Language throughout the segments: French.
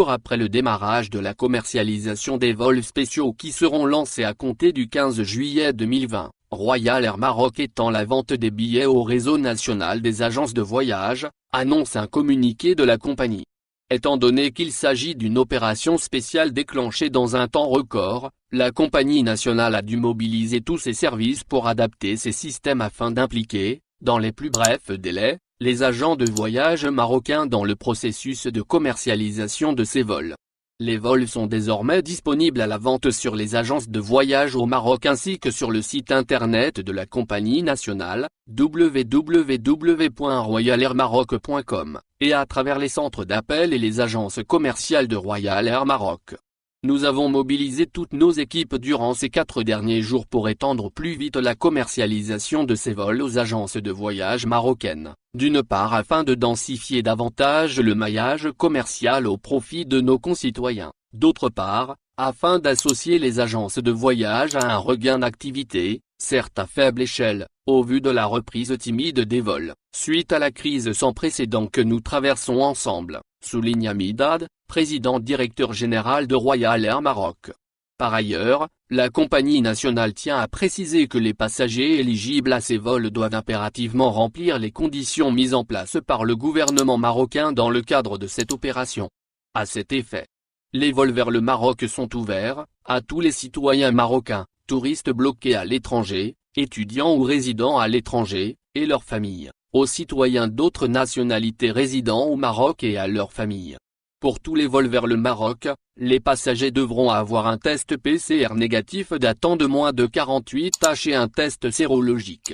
jours après le démarrage de la commercialisation des vols spéciaux qui seront lancés à compter du 15 juillet 2020, Royal Air Maroc étend la vente des billets au réseau national des agences de voyage, annonce un communiqué de la compagnie. Étant donné qu'il s'agit d'une opération spéciale déclenchée dans un temps record, la compagnie nationale a dû mobiliser tous ses services pour adapter ses systèmes afin d'impliquer, dans les plus brefs délais, les agents de voyage marocains dans le processus de commercialisation de ces vols. Les vols sont désormais disponibles à la vente sur les agences de voyage au Maroc ainsi que sur le site internet de la compagnie nationale, www.royalairmaroc.com, et à travers les centres d'appel et les agences commerciales de Royal Air Maroc. Nous avons mobilisé toutes nos équipes durant ces 4 derniers jours pour étendre plus vite la commercialisation de ces vols aux agences de voyage marocaines, d'une part afin de densifier davantage le maillage commercial au profit de nos concitoyens, d'autre part, afin d'associer les agences de voyage à un regain d'activité, certes à faible échelle, au vu de la reprise timide des vols, suite à la crise sans précédent que nous traversons ensemble, souligne Amidad, président-directeur général de Royal Air Maroc. Par ailleurs, la compagnie nationale tient à préciser que les passagers éligibles à ces vols doivent impérativement remplir les conditions mises en place par le gouvernement marocain dans le cadre de cette opération. À cet effet, les vols vers le Maroc sont ouverts à tous les citoyens marocains, touristes bloqués à l'étranger, étudiants ou résidents à l'étranger, et leurs familles, aux citoyens d'autres nationalités résidant au Maroc et à leurs familles. Pour tous les vols vers le Maroc, les passagers devront avoir un test PCR négatif datant de moins de 48 h et un test sérologique.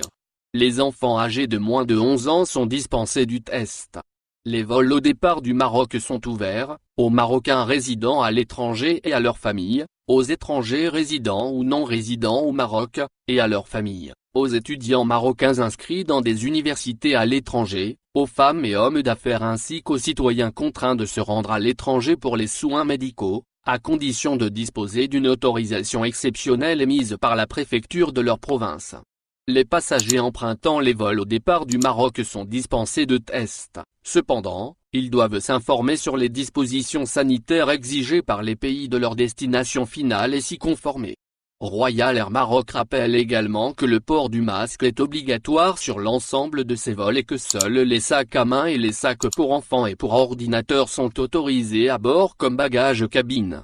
Les enfants âgés de moins de 11 ans sont dispensés du test. Les vols au départ du Maroc sont ouverts, aux Marocains résidant à l'étranger et à leurs familles, aux étrangers résidents ou non résidents au Maroc, et à leurs familles, aux étudiants marocains inscrits dans des universités à l'étranger, aux femmes et hommes d'affaires ainsi qu'aux citoyens contraints de se rendre à l'étranger pour les soins médicaux, à condition de disposer d'une autorisation exceptionnelle émise par la préfecture de leur province. Les passagers empruntant les vols au départ du Maroc sont dispensés de tests. Cependant, ils doivent s'informer sur les dispositions sanitaires exigées par les pays de leur destination finale et s'y conformer. Royal Air Maroc rappelle également que le port du masque est obligatoire sur l'ensemble de ces vols et que seuls les sacs à main et les sacs pour enfants et pour ordinateurs sont autorisés à bord comme bagages cabine.